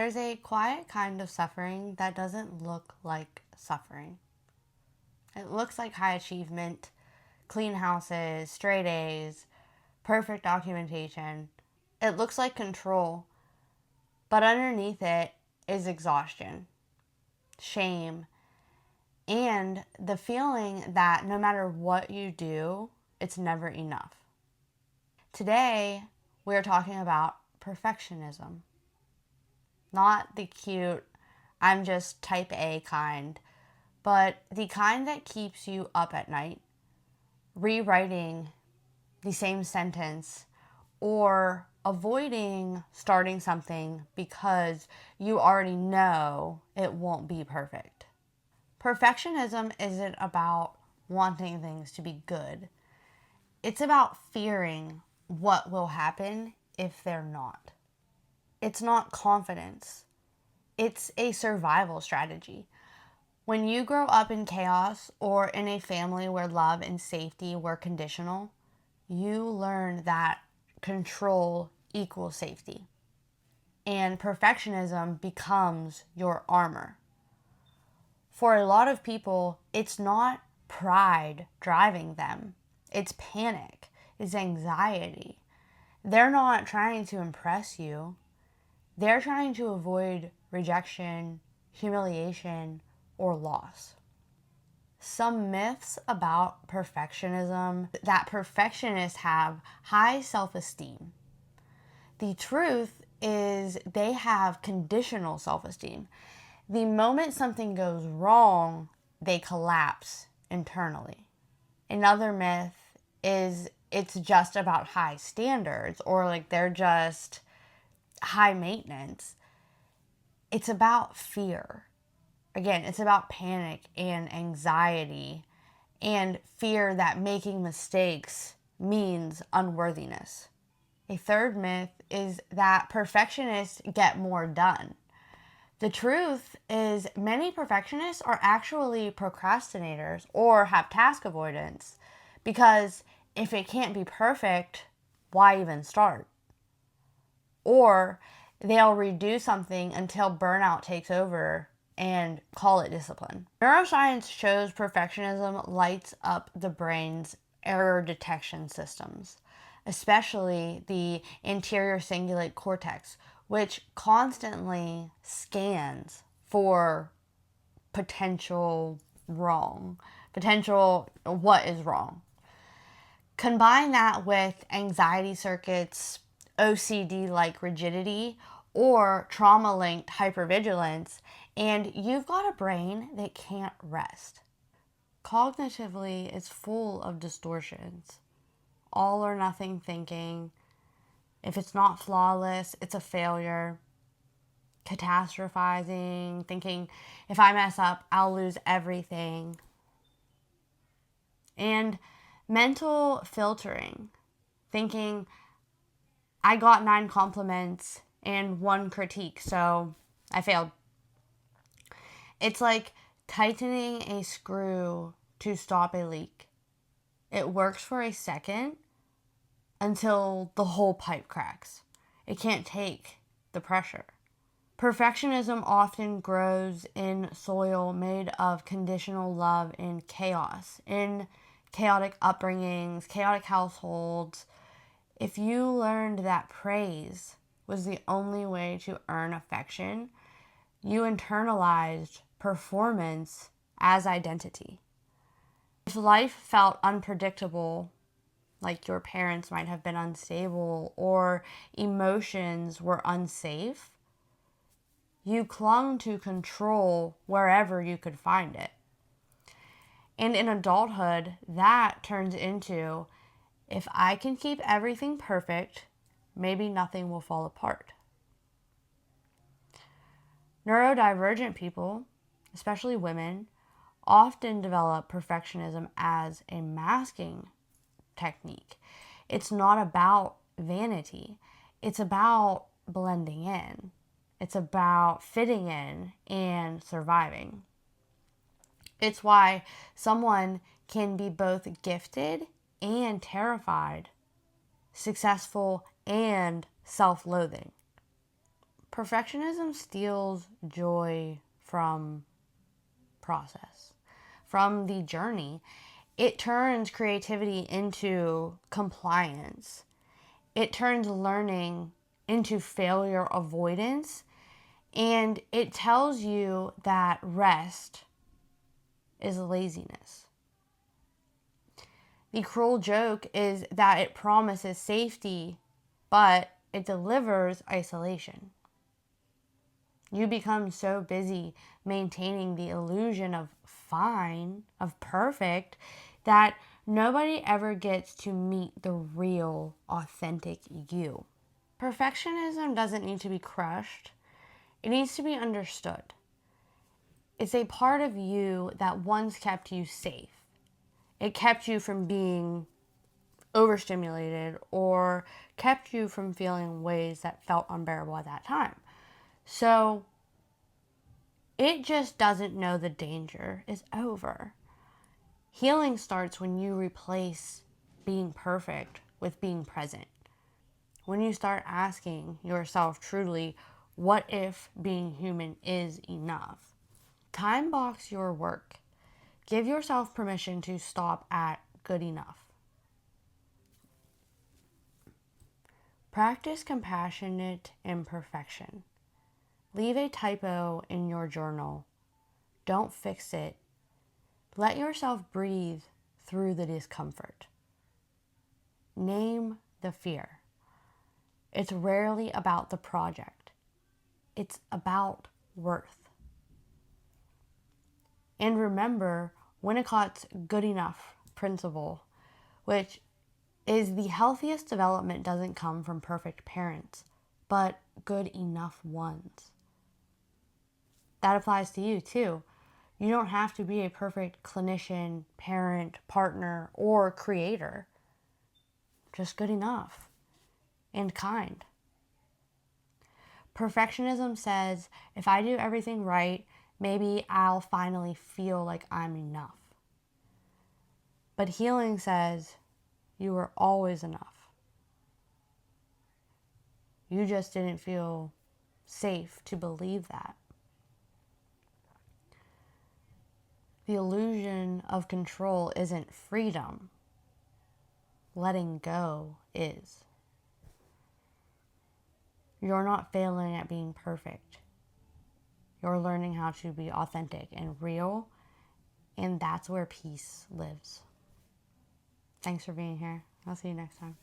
There's a quiet kind of suffering that doesn't look like suffering. It looks like high achievement, clean houses, straight A's, perfect documentation. It looks like control, but underneath it is exhaustion, shame, and the feeling that no matter what you do, it's never enough. Today, we're talking about perfectionism. Not the cute, I'm just type A kind, but the kind that keeps you up at night, rewriting the same sentence or avoiding starting something because you already know it won't be perfect. Perfectionism isn't about wanting things to be good. It's about fearing what will happen if they're not. It's not confidence. It's a survival strategy. When you grow up in chaos or in a family where love and safety were conditional, you learn that control equals safety. And perfectionism becomes your armor. For a lot of people, it's not pride driving them. It's panic. It's anxiety. They're not trying to impress you. They're trying to avoid rejection, humiliation, or loss. Some myths about perfectionism: that perfectionists have high self-esteem. The truth is they have conditional self-esteem. The moment something goes wrong, they collapse internally. Another myth is it's just about high standards, or like they're just high maintenance. It's about fear. Again, it's about panic and anxiety and fear that making mistakes means unworthiness. A third myth is that perfectionists get more done. The truth is many perfectionists are actually procrastinators or have task avoidance, because if it can't be perfect, why even start? Or they'll redo something until burnout takes over and call it discipline. Neuroscience shows perfectionism lights up the brain's error detection systems, especially the anterior cingulate cortex, which constantly scans for potential what is wrong. Combine that with anxiety circuits, OCD-like rigidity, or trauma-linked hypervigilance, and you've got a brain that can't rest. Cognitively, it's full of distortions. All or nothing thinking. If it's not flawless, it's a failure. Catastrophizing, thinking if I mess up, I'll lose everything. And mental filtering, thinking I got 9 compliments and 1 critique, so I failed. It's like tightening a screw to stop a leak. It works for a second until the whole pipe cracks. It can't take the pressure. Perfectionism often grows in soil made of conditional love and chaos, in chaotic upbringings, chaotic households. If you learned that praise was the only way to earn affection, you internalized performance as identity. If life felt unpredictable, like your parents might have been unstable, or emotions were unsafe, you clung to control wherever you could find it. And in adulthood, that turns into, if I can keep everything perfect, maybe nothing will fall apart. Neurodivergent people, especially women, often develop perfectionism as a masking technique. It's not about vanity. It's about blending in. It's about fitting in and surviving. It's why someone can be both gifted and terrified, successful and self-loathing. Perfectionism steals joy from process, from the journey. It turns creativity into compliance. It turns learning into failure avoidance. And it tells you that rest is laziness. The cruel joke is that it promises safety, but it delivers isolation. You become so busy maintaining the illusion of fine, of perfect, that nobody ever gets to meet the real, authentic you. Perfectionism doesn't need to be crushed, it needs to be understood. It's a part of you that once kept you safe. It kept you from being overstimulated or kept you from feeling ways that felt unbearable at that time. So it just doesn't know the danger is over. Healing starts when you replace being perfect with being present. When you start asking yourself truly, what if being human is enough? Time box your work. Give yourself permission to stop at good enough. Practice compassionate imperfection. Leave a typo in your journal. Don't fix it. Let yourself breathe through the discomfort. Name the fear. It's rarely about the project. It's about worth. And remember Winnicott's good enough principle, which is the healthiest development doesn't come from perfect parents, but good enough ones. That applies to you too. You don't have to be a perfect clinician, parent, partner, or creator. Just good enough and kind. Perfectionism says, if I do everything right, maybe I'll finally feel like I'm enough. But healing says, you were always enough. You just didn't feel safe to believe that. The illusion of control isn't freedom. Letting go is. You're not failing at being perfect. You're learning how to be authentic and real, and that's where peace lives. Thanks for being here. I'll see you next time.